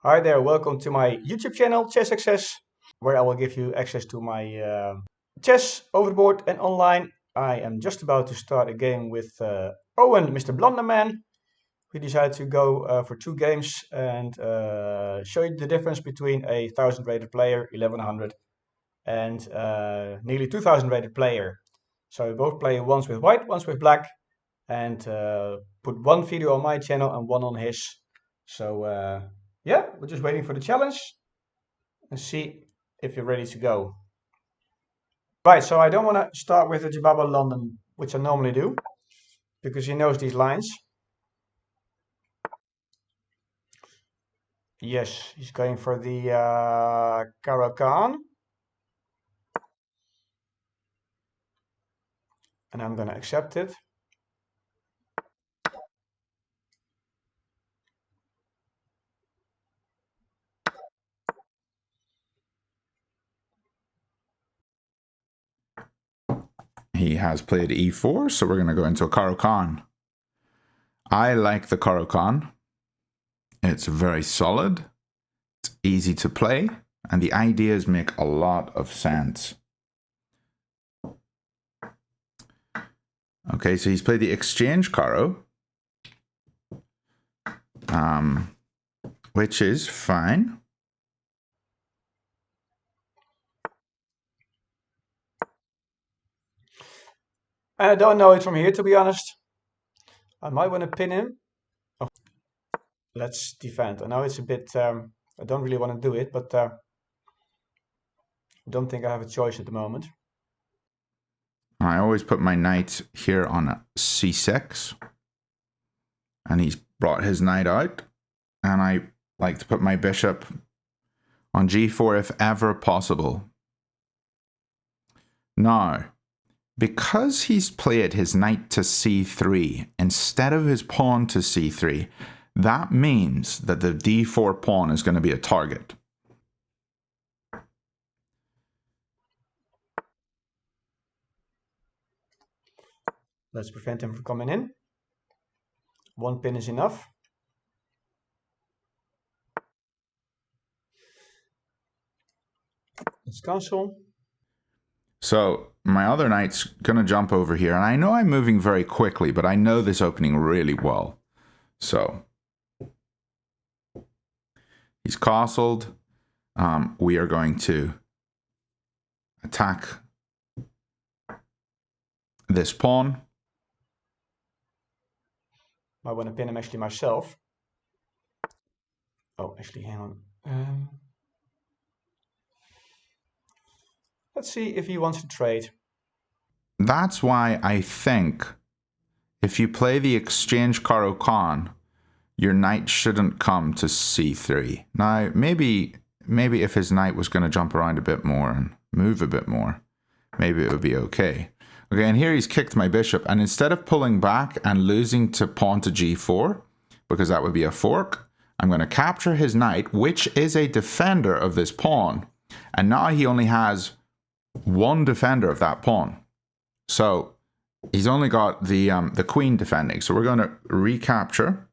Hi there, welcome to my YouTube channel, Chess Access, where I will give you access to my chess overboard and online. I am just about to start a game with Owen, Mr. Blunderman. We decided to go for two games and show you the difference between a 1000 rated player, 1100, and nearly 2000 rated player. So we both play once with white, once with black, and put one video on my channel and one on his. So yeah, we're just waiting for the challenge and see if you're ready to go. Right, so I don't want to start with the Jababa London, which I normally do, because he knows these lines. Yes, he's going for the Caro-Kann, and I'm going to accept it. He has played e4, so we're going to go into a Caro-Kann. I like the Caro-Kann. It's very solid, it's easy to play, and the ideas make a lot of sense. Okay, so he's played the exchange Caro, which is fine. And I don't know it from here, to be honest. I might want to pin him. Oh, let's defend. I know it's a bit, I don't really want to do it, but I don't think I have a choice at the moment. I always put my knight here on c6, and he's brought his knight out, and I like to put my bishop on g4 if ever possible. Now, because he's played his knight to c3 instead of his pawn to c3, that means that the d4 pawn is going to be a target. Let's prevent him from coming in. One pin is enough. Let's cancel. So my other knight's going to jump over here, and I know I'm moving very quickly, but I know this opening really well. So he's castled. We are going to attack this pawn. I want to pin him actually myself. Oh, actually, hang on. Let's see if he wants to trade. That's why I think if you play the exchange Caro-Kann, your knight shouldn't come to c3. Now, maybe if his knight was going to jump around a bit more and move a bit more, maybe it would be okay. Okay, and here he's kicked my bishop, and instead of pulling back and losing to pawn to g4, because that would be a fork, I'm going to capture his knight, which is a defender of this pawn, and now he only has one defender of that pawn. So he's only got the queen defending. So we're going to recapture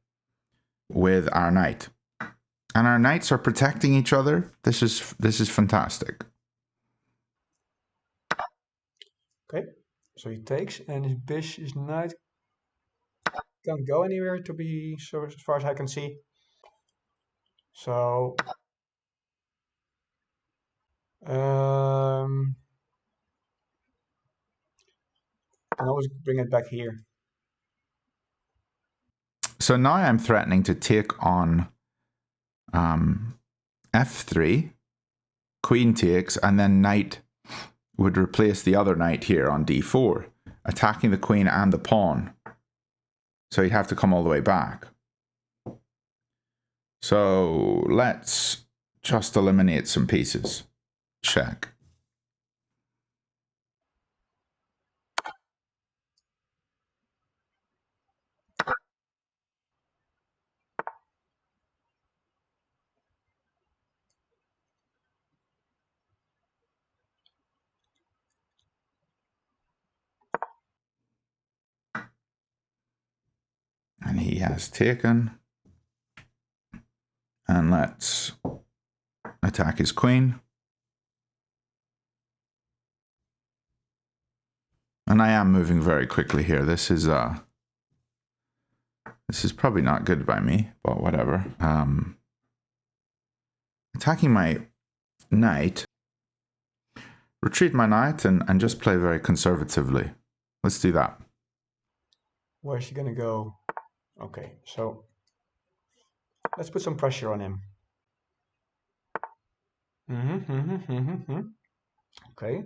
with our knight, and our knights are protecting each other. This is fantastic. Okay, so he takes, and his knight can't go anywhere to be so as far as I can see. So I can always bring it back here. So now I'm threatening to take on f3, queen takes, and then knight would replace the other knight here on d4, attacking the queen and the pawn. So he'd have to come all the way back. So let's just eliminate some pieces. Check. And he has taken. And And let's attack his queen. And I am moving very quickly here. This is probably not good by me, but whatever. Attacking my knight. Retreat my knight and just play very conservatively. Let's do that. Where's he gonna go? Okay, so let's put some pressure on him. Okay,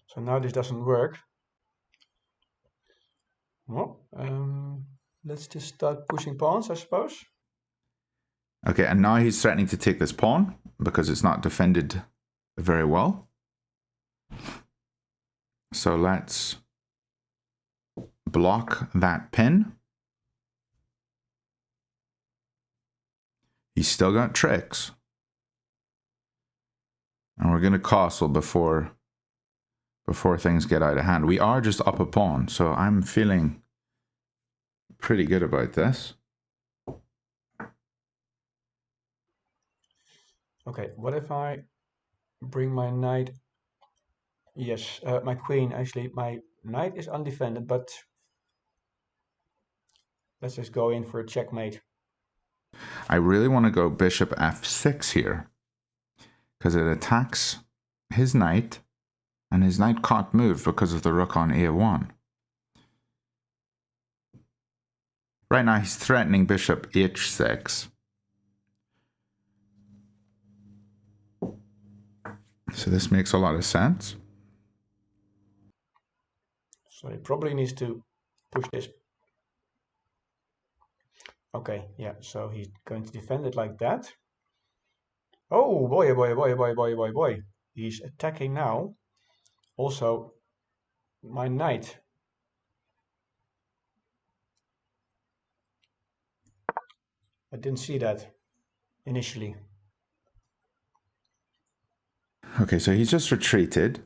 so now this doesn't work. Well, let's just start pushing pawns, I suppose. Okay, and now he's threatening to take this pawn because it's not defended very well. So let's block that pin. He's still got tricks. And we're going to castle before things get out of hand. We are just up a pawn, so I'm feeling pretty good about this. Okay, what if I bring my knight? Yes, my queen, actually. My knight is undefended, but let's just go in for a checkmate. I really want to go bishop f6 here, because it attacks his knight, and his knight can't move because of the rook on a1. Right now he's threatening bishop h6. So this makes a lot of sense. So he probably needs to push this. Okay, yeah, so he's going to defend it like that. Oh boy, oh boy, oh boy, oh boy, oh boy, oh boy, oh boy. He's attacking now. Also, my knight. I didn't see that initially. Okay, so he's just retreated,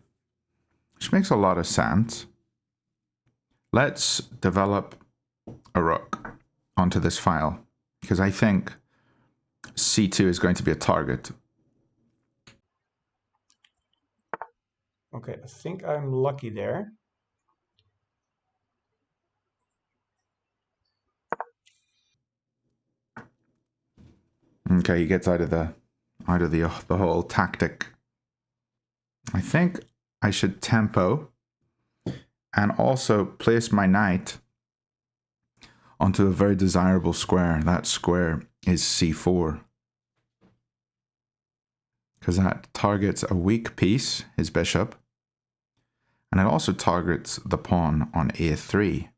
which makes a lot of sense. Let's develop a rook onto this file, because I think c2 is going to be a target. Okay, I think I'm lucky there. Okay, he gets out of the whole tactic. I think I should tempo and also place my knight onto a very desirable square. That square is c4, because that targets a weak piece, his bishop, and it also targets the pawn on a3.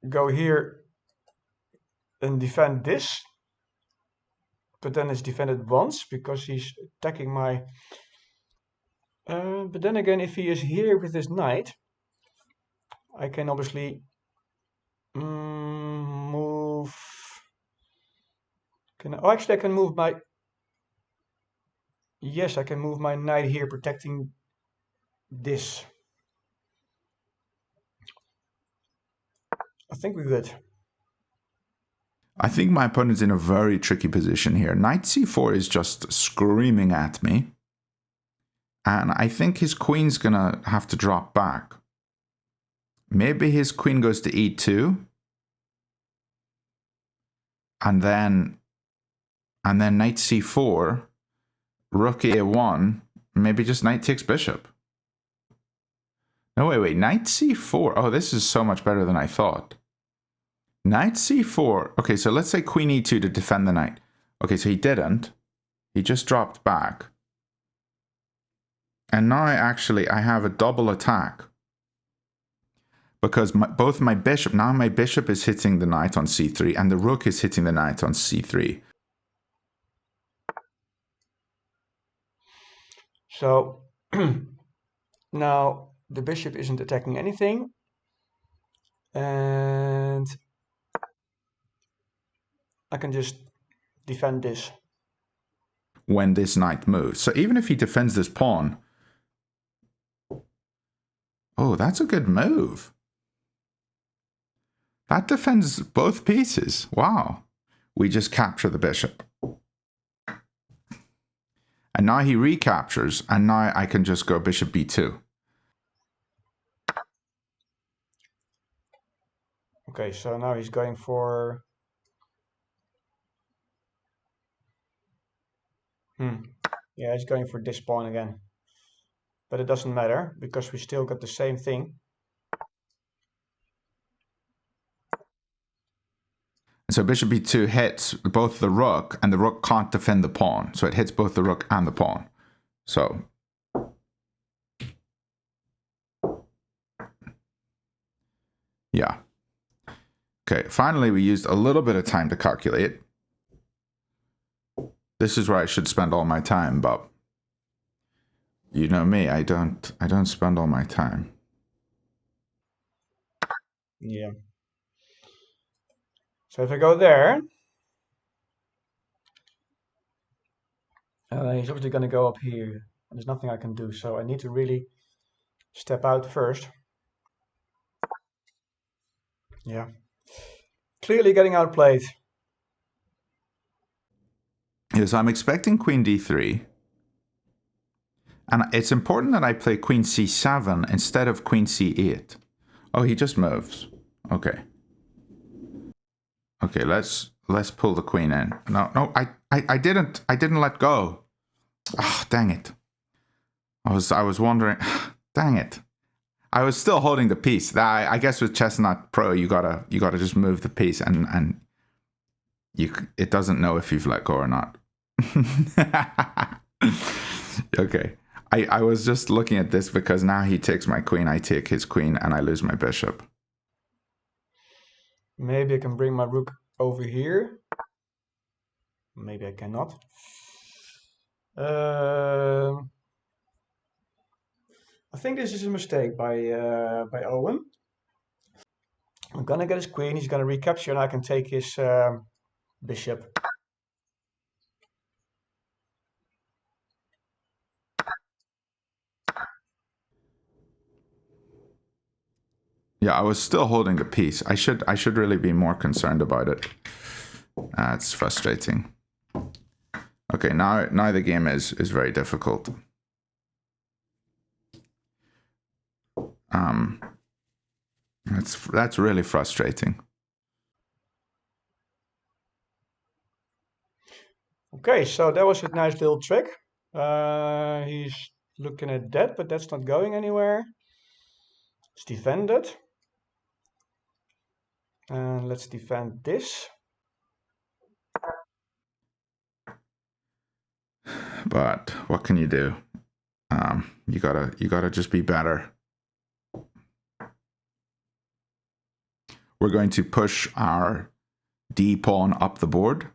Go here and defend this, but then it's defended once because he's attacking my... but then again, if he is here with his knight, I can obviously move... Oh, actually I can move my... Yes, I can move my knight here, protecting this. I think we're good. I think my opponent's in a very tricky position here. Knight c4 is just screaming at me. And I think his queen's going to have to drop back. Maybe his queen goes to e2. And then knight c4, rook a1, maybe just knight takes bishop. No, wait, knight c4. Oh, this is so much better than I thought. Knight c4. Okay, so let's say queen e2 to defend the knight. Okay, so he didn't. He just dropped back. And now I have a double attack. Because both my bishop, now my bishop is hitting the knight on c3 and the rook is hitting the knight on c3. So now the bishop isn't attacking anything. And I can just defend this. When this knight moves. So even if he defends this pawn... Oh, that's a good move. That defends both pieces. Wow. We just capture the bishop. And now he recaptures, and now I can just go bishop b2. Okay, so now he's going for... Yeah, he's going for this pawn again. But it doesn't matter, because we still got the same thing. So bishop b2 hits both the rook, and the rook can't defend the pawn. So it hits both the rook and the pawn. So... yeah. Okay, finally we used a little bit of time to calculate. This is where I should spend all my time, but you know me, I don't spend all my time. Yeah. So if I go there, he's obviously going to go up here. And there's nothing I can do, so I need to really step out first. Yeah. Clearly getting outplayed. Yes, I'm expecting queen d3. And it's important that I play queen c7 instead of queen c8. Oh, he just moves. Okay. Okay, let's pull the queen in. No, I didn't let go. Ah, oh, dang it. I was wondering. Dang it. I was still holding the piece. I guess with Chestnut Pro, you gotta just move the piece, and it doesn't know if you've let go or not. Okay. I was just looking at this because now he takes my queen, I take his queen, and I lose my bishop. Maybe I can bring my rook over here. Maybe I cannot. I think this is a mistake by Owen. I'm gonna get his queen, he's gonna recapture, and I can take his bishop. Yeah, I was still holding the piece. I should really be more concerned about it. It's frustrating. Okay, now the game is very difficult. That's really frustrating. Okay, so that was a nice little trick. He's looking at that, but that's not going anywhere. It's defended. And let's defend this. But what can you do? You gotta just be better. We're going to push our D pawn up the board.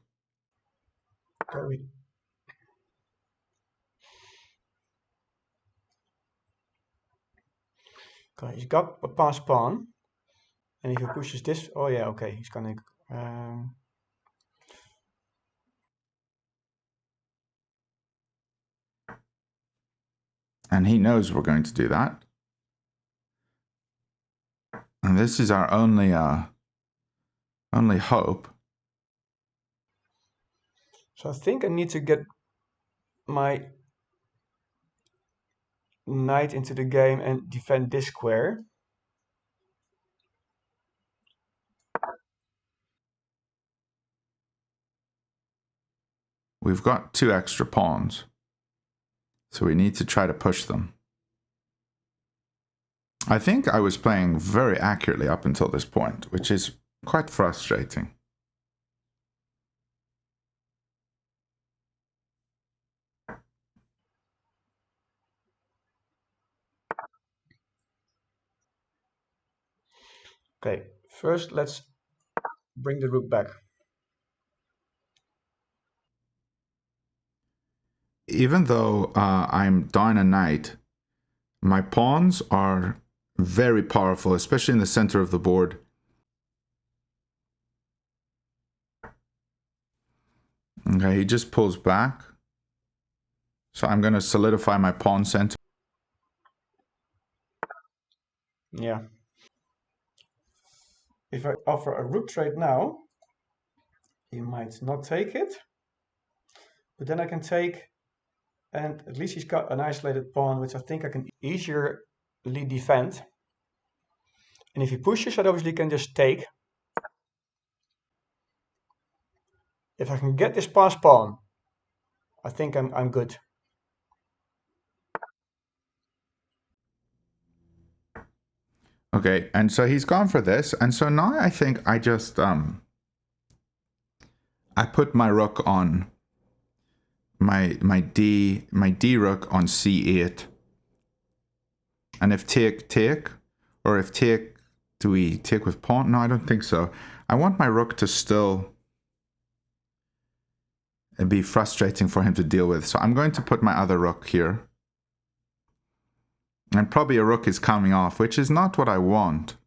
Okay. Okay, he's got a pass pawn. And if he pushes this, oh yeah, okay, he's gonna. And he knows we're going to do that. And this is our only hope. So I think I need to get my knight into the game and defend this square. We've got 2 extra pawns, so we need to try to push them. I think I was playing very accurately up until this point, which is quite frustrating. Okay, first let's bring the rook back. Even though I'm down a knight, my pawns are very powerful, especially in the center of the board. Okay, he just pulls back. So I'm going to solidify my pawn center. Yeah. If I offer a rook trade now, he might not take it. But then I can take, and at least he's got an isolated pawn, which I think I can easily defend. And if he pushes, I obviously can just take. If I can get this passed pawn, I think I'm good. Okay, and so he's gone for this, and so now I think I just I put my rook on my D rook on C8, and if take, or if take, do we take with pawn? No, I don't think so. I want my rook to still be frustrating for him to deal with, so I'm going to put my other rook here. And probably a rook is coming off, which is not what I want.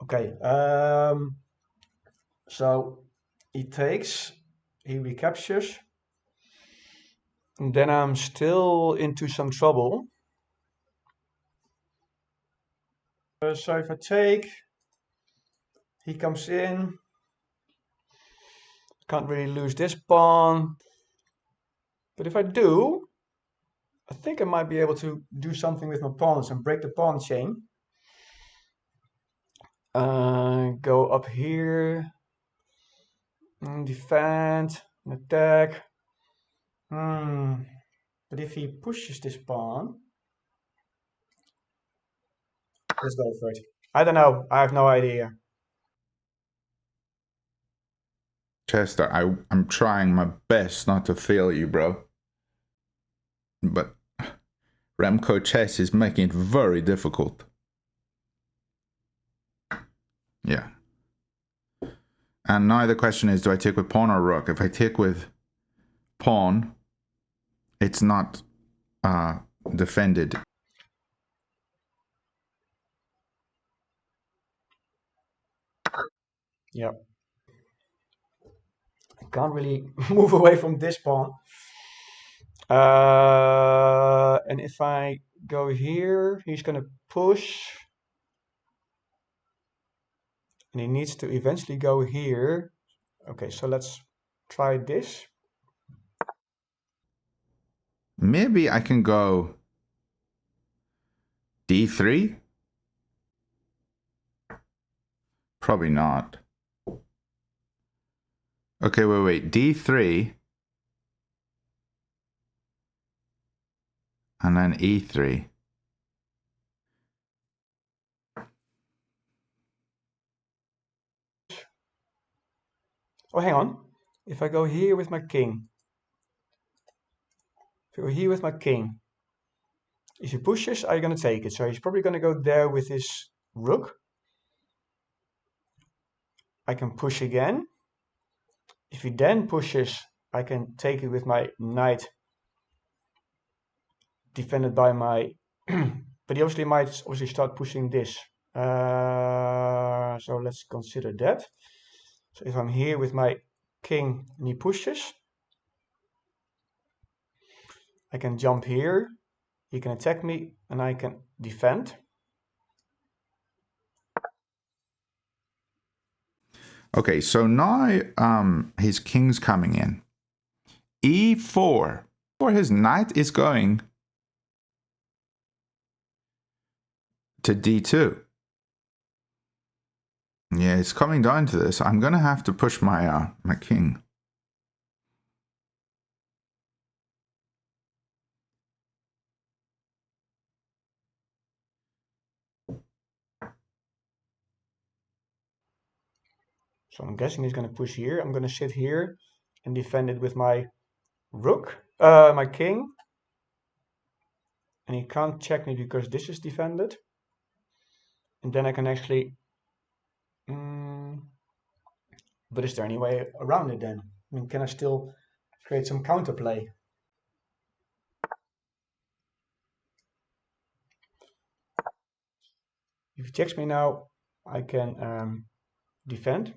Okay, so he takes, he recaptures, and then I'm still into some trouble. So if I take, he comes in, can't really lose this pawn. But if I do, I think I might be able to do something with my pawns and break the pawn chain. Go up here, defend, and attack. But if he pushes this pawn, let's go for it. I don't know. I have no idea. Chester, I'm trying my best not to fail you, bro. But Remco Chess is making it very difficult. Yeah. And now the question is, do I take with pawn or rook? If I take with pawn, it's not defended. Yeah. I can't really move away from this pawn. And if I go here, he's going to push. And he needs to eventually go here. Okay, so let's try this. Maybe I can go d3? Probably not. Okay, wait. d3. And then e3. Oh, hang on. If I go here with my king. If I go here with my king. If he pushes, I'm going to take it. So he's probably going to go there with his rook. I can push again. If he then pushes, I can take it with my knight defended by my... but he obviously might start pushing this. So let's consider that. So if I'm here with my king and he pushes, I can jump here. He can attack me and I can defend. Okay, so now his king's coming in. e4. Or his knight is going to d2. Yeah, it's coming down to this. I'm gonna have to push my my king. So I'm guessing he's going to push here. I'm going to sit here and defend it with my rook, my king. And he can't check me because this is defended. And then I can actually... but is there any way around it then? I mean, can I still create some counterplay? If he checks me now, I can defend.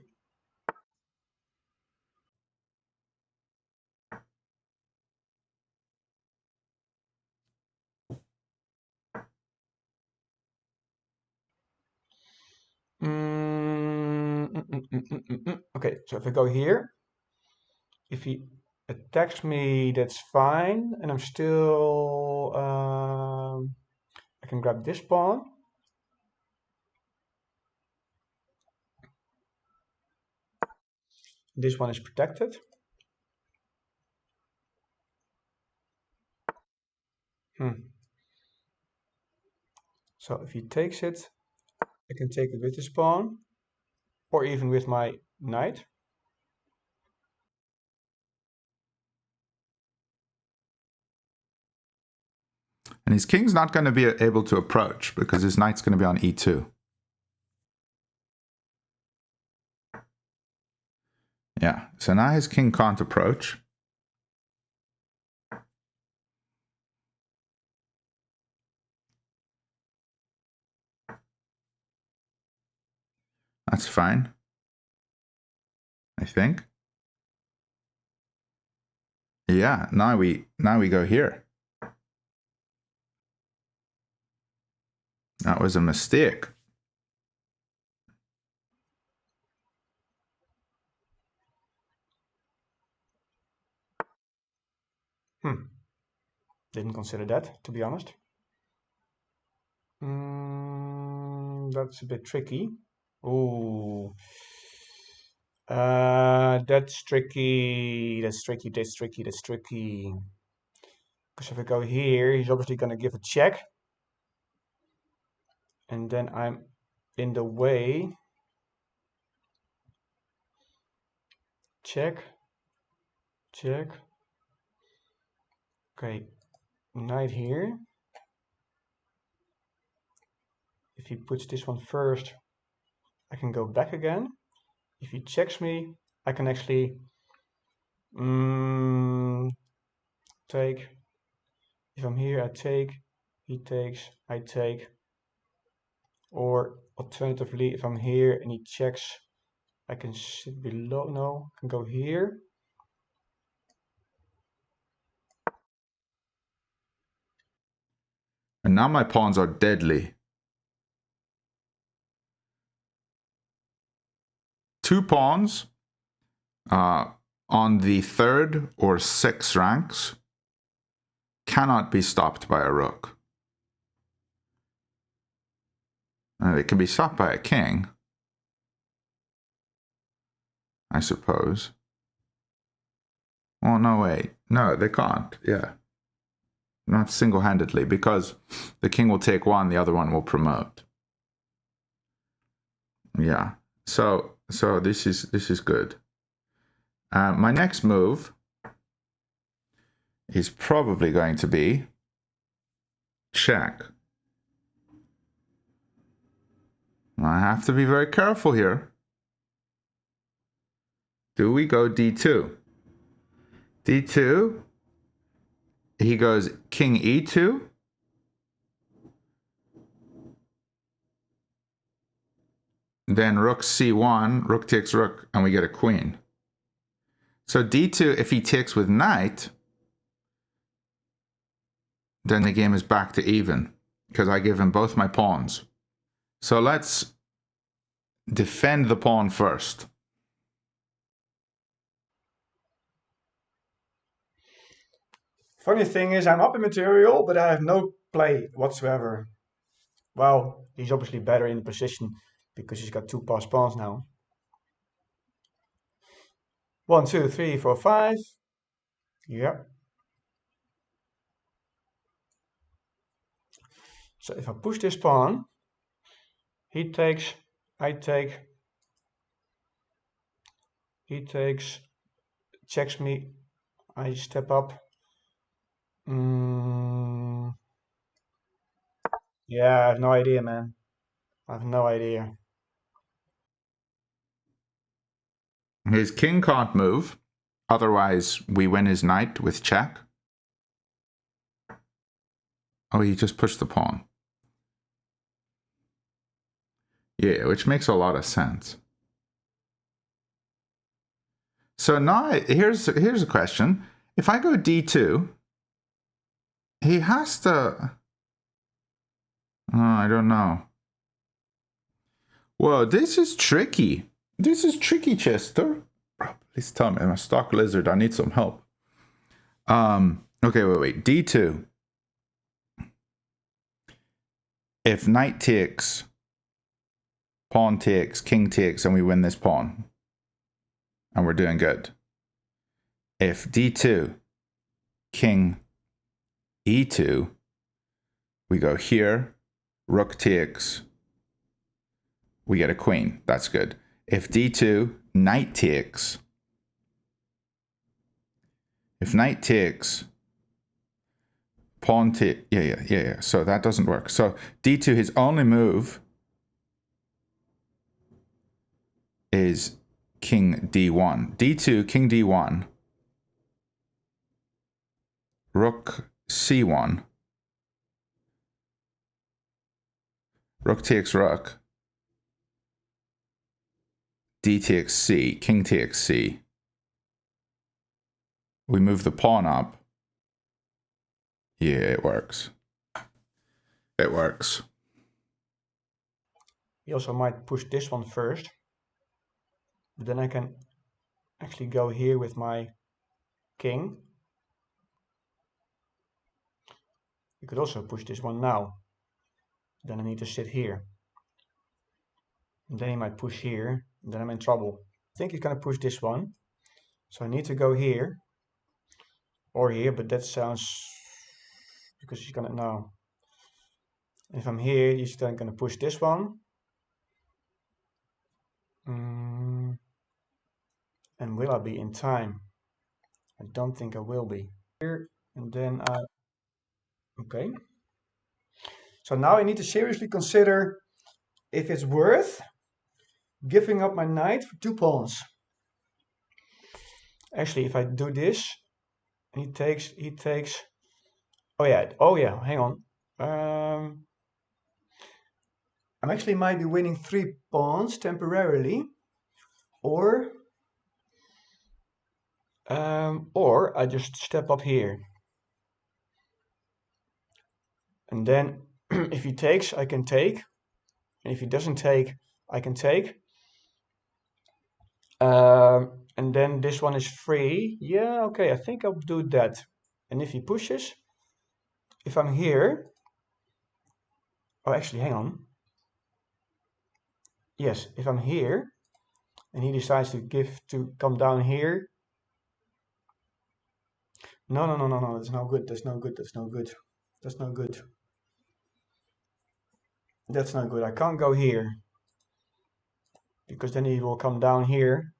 Okay, so if I go here, if he attacks me, that's fine, and I'm still I can grab this pawn. This one is protected. So if he takes it, I can take it with this pawn, or even with my knight. And his king's not going to be able to approach because his knight's going to be on e2. Yeah, so now his king can't approach. That's fine, I think. Yeah, now we go here. That was a mistake. Didn't consider that, to be honest. That's a bit tricky. Ooh. That's tricky. That's tricky. That's tricky. That's tricky. Because if I go here, he's obviously going to give a check. And then I'm in the way. Check. Check. Okay. Knight here. If he puts this one first, I can go back again. If he checks me, I can actually take. If I'm here, I take. He takes, I take. Or alternatively, if I'm here and he checks, I can sit below. No, I can go here. And now my pawns are deadly. 2 pawns on the 3rd or 6th ranks cannot be stopped by a rook. They can be stopped by a king, I suppose. Oh, no, wait. No, they can't. Yeah. Not single-handedly, because the king will take one, the other one will promote. Yeah. So this is good. My next move is probably going to be check. I have to be very careful here. Do we go d2? d2. He goes king e2. Then rook c1, rook takes rook, and we get a queen. So d2, if he takes with knight, then the game is back to even, because I give him both my pawns. So let's defend the pawn first. Funny thing is, I'm up in material, but I have no play whatsoever. Well, he's obviously better in the position because he's got 2 passed pawns now. 1, 2, 3, 4, 5. Yep. So if I push this pawn, he takes, I take, he takes, checks me, I step up. Yeah, I have no idea, man. I have no idea. His king can't move, otherwise we win his knight with check. Oh, he just pushed the pawn. Yeah, which makes a lot of sense. So now here's a question. If I go d2, he has to... Oh, I don't know. Whoa, this is tricky. This is tricky, Chester. Please tell me, I'm a stock lizard. I need some help. Okay, wait. D2. If knight takes, pawn takes, king takes, and we win this pawn, and we're doing good. If D2, king, E2, we go here, rook takes, we get a queen. That's good. If D2, knight takes, if knight takes, pawn takes, yeah. So that doesn't work. So D2, his only move is king D1. D2, king D1, rook C1, rook takes rook, D takes C, king takes C. We move the pawn up. Yeah, it works. It works. You also might push this one first. But then I can actually go here with my king. You could also push this one now. Then I need to sit here. And then he might push here. And then I'm in trouble. I think he's going to push this one. So I need to go here. Or here, but that sounds... Because he's going to... No. If I'm here, he's then going to push this one. And will I be in time? I don't think I will be. Here, and then I... Okay. So now I need to seriously consider if it's worth giving up my knight for 2 pawns. Actually, if I do this, he takes, oh yeah, hang on. I actually might be winning 3 pawns temporarily, or I just step up here. And then if he takes, I can take. And if he doesn't take, I can take. And then this one is free. Yeah, okay, I think I'll do that. And if he pushes, if I'm here, oh, actually, hang on. Yes, if I'm here, and he decides to come down here. No, that's no good, that's no good. That's no good. That's not good. I can't go here. Because then he will come down here,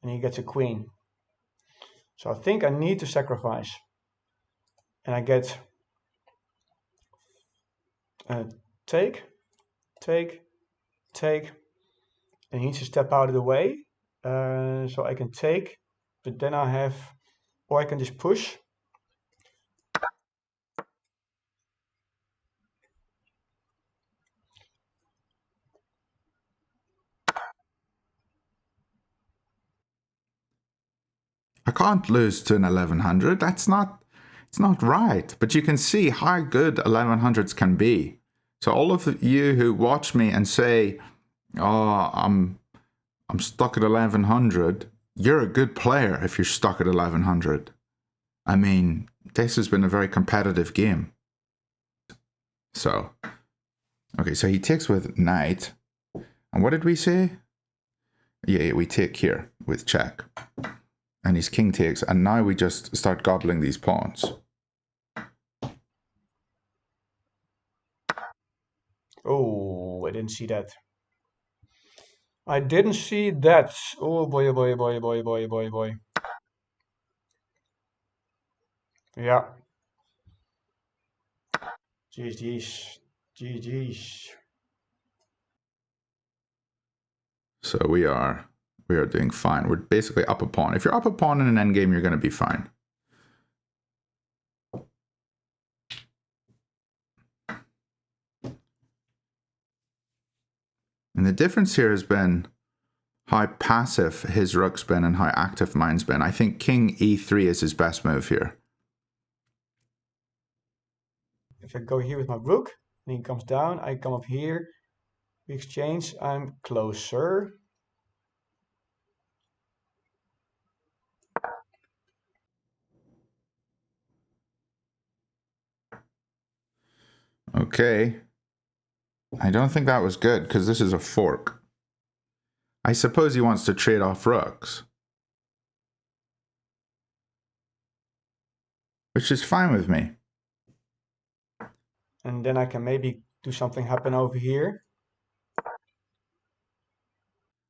and he gets a queen. So I think I need to sacrifice. And I get take, and he needs to step out of the way. So I can take, but then I have, or I can just push. I can't lose to an 1100. It's not right. But you can see how good 1100s can be. So all of you who watch me and say, "Oh, I'm stuck at 1100," you're a good player if you're stuck at 1100. I mean, this has been a very competitive game. So, okay, so he takes with knight. And what did we say? Yeah, we take here with check. And his king takes, and now we just start gobbling these pawns. Oh, I didn't see that. I didn't see that. Oh boy, oh boy, oh boy, oh boy, oh boy, oh boy, oh boy. Yeah. GG's. So we are doing fine. We're basically up a pawn. If you're up a pawn in an endgame, you're going to be fine. And the difference here has been how passive his rook's been and how active mine's been. I think king e3 is his best move here. If I go here with my rook, and he comes down, I come up here, we exchange, I'm closer. Okay. I don't think that was good, because this is a fork. I suppose he wants to trade off rooks. Which is fine with me. And then I can maybe do something happen over here.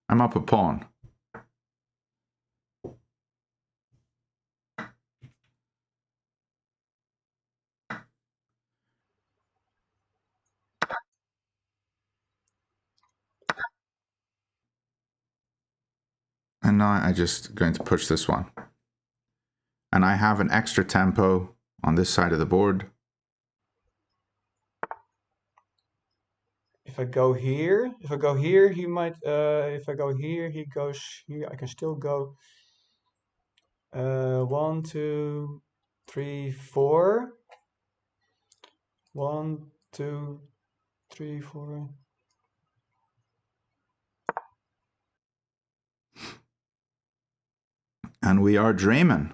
I'm up a pawn. And now I'm just going to push this one. And I have an extra tempo on this side of the board. If I go here, he might, if I go here, he goes here. I can still go 1, 2, 3, 4. 1, 2, 3, 4. And we are dreaming.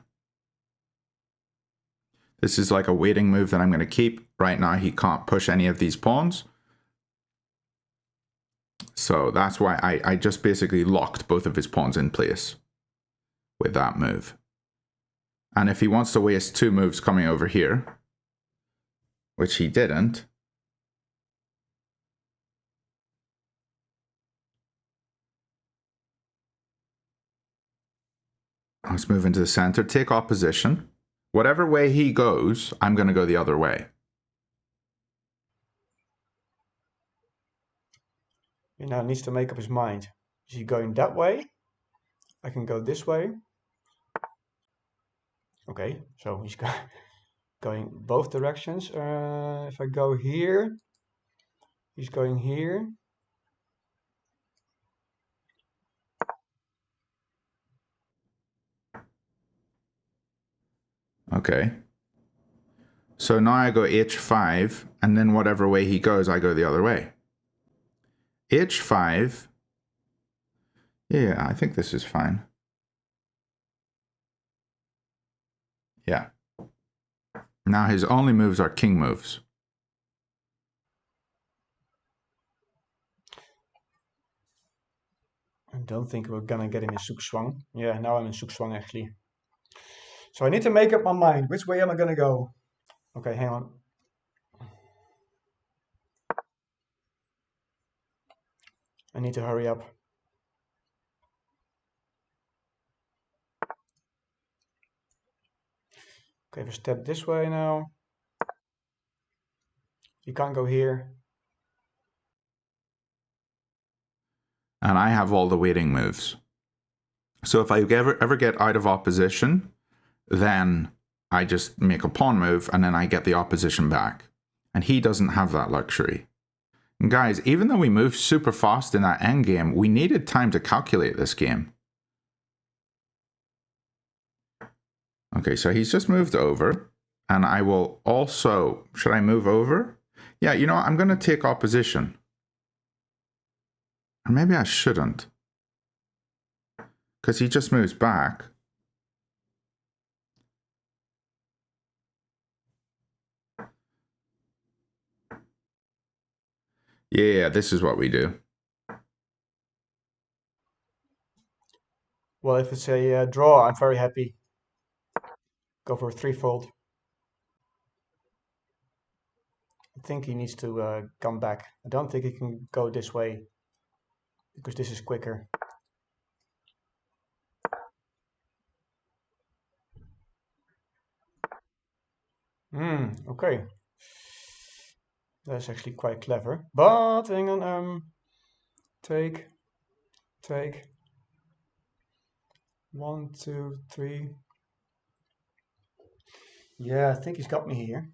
This is like a waiting move that I'm going to keep. Right now, he can't push any of these pawns. So that's why I just basically locked both of his pawns in place with that move. And if he wants to waste 2 moves coming over here, which he didn't, let's move into the center, take opposition. Whatever way he goes, I'm going to go the other way. He now needs to make up his mind. Is he going that way? I can go this way. Okay, so he's going both directions. If I go here, he's going here. Okay. So now I go h5, and then whatever way he goes, I go the other way. h5. Yeah, I think this is fine. Yeah. Now his only moves are king moves. I don't think we're gonna get him in Zugzwang. Yeah, now I'm in Zugzwang actually. So I need to make up my mind. Which way am I gonna go? Okay, hang on. I need to hurry up. Okay, if I step this way now. You can't go here. And I have all the waiting moves. So if I ever get out of opposition, then I just make a pawn move and then I get the opposition back. And he doesn't have that luxury. And guys, even though we moved super fast in that endgame, we needed time to calculate this game. Okay, so he's just moved over. And I will also... Should I move over? Yeah, you know what? I'm going to take opposition. Or maybe I shouldn't. Because he just moves back. Yeah, this is what we do. Well, if it's a draw, I'm very happy. Go for a threefold. I think he needs to come back. I don't think he can go this way because this is quicker. Okay. That's actually quite clever. But hang on, take. 1, 2, 3. Yeah, I think he's got me here.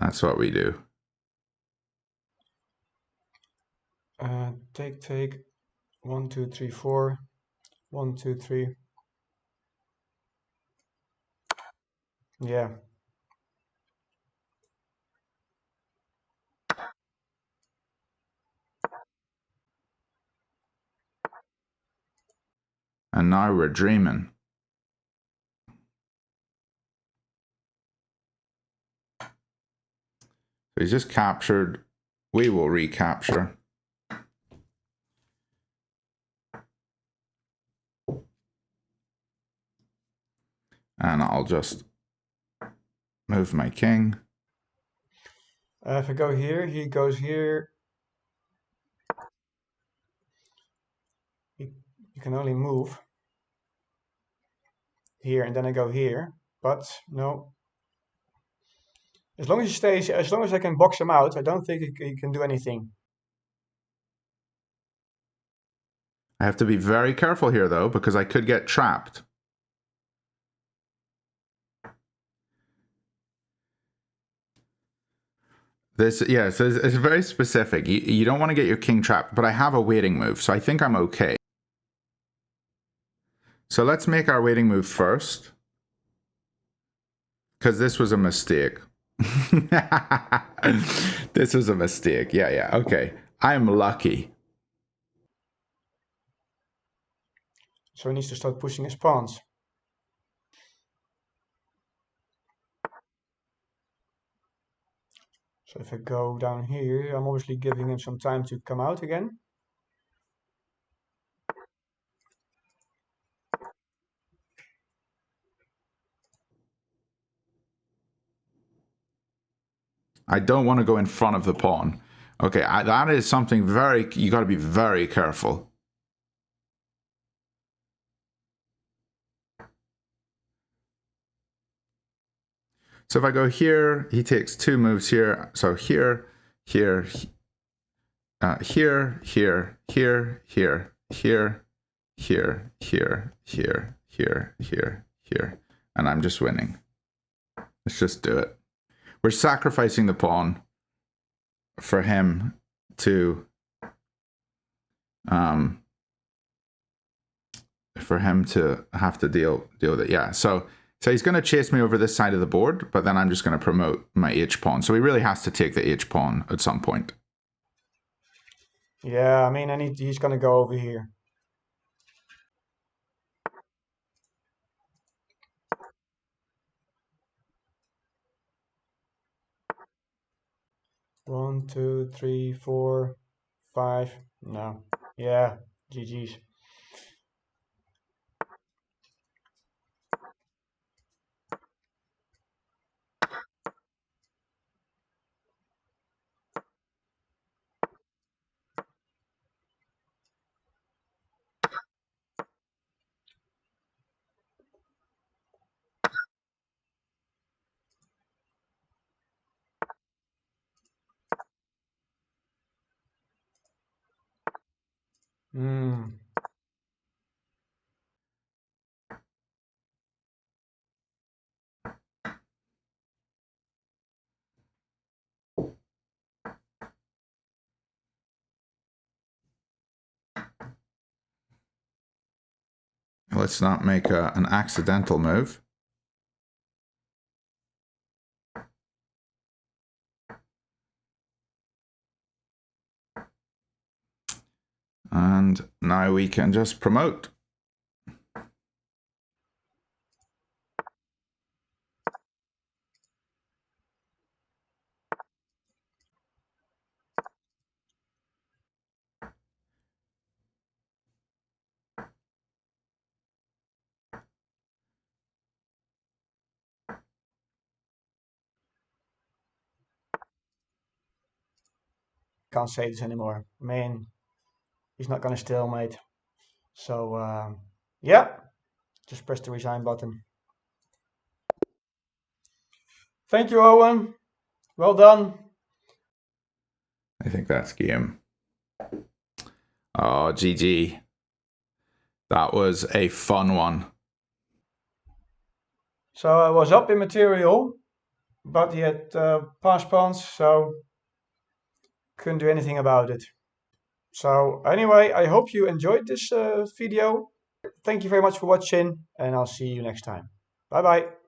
That's what we do. Take. 1, 2, 3, 4. 1, 2, 3. Yeah. And now we're dreaming. So he's just captured. We will recapture. And I'll just move my king. If I go here, he goes here. You can only move here, and then I go here. But no. As long as he stays, as long as I can box him out, I don't think he can do anything. I have to be very careful here, though, because I could get trapped. This, yeah, so it's very specific. You don't want to get your king trapped, but I have a waiting move, so I think I'm okay. So let's make our waiting move first, because this was a mistake. This was a mistake. Yeah, okay. I'm lucky. So he needs to start pushing his pawns. So if I go down here, I'm obviously giving him some time to come out again. I don't want to go in front of the pawn. Okay, that is something very, you got to be very careful. So if I go here, he takes 2 moves here. So here, here, here, here, here, here, here, here, here, here, here, here, and I'm just winning. Let's just do it. We're sacrificing the pawn for him to have to deal with it. Yeah. So he's going to chase me over this side of the board, but then I'm just going to promote my H pawn. So he really has to take the H pawn at some point. Yeah, I mean, he's going to go over here. One, two, three, 4, 5. No. Yeah, GG's. Let's not make an accidental move. And now we can just promote. Can't say this anymore. I mean, he's not going to stalemate. So, yeah, just press the resign button. Thank you, Owen. Well done. I think that's game. Oh, GG. That was a fun one. So I was up in material, but he had passed pawns, so couldn't do anything about it. So anyway, I hope you enjoyed this video. Thank you very much for watching, and I'll see you next time. Bye bye.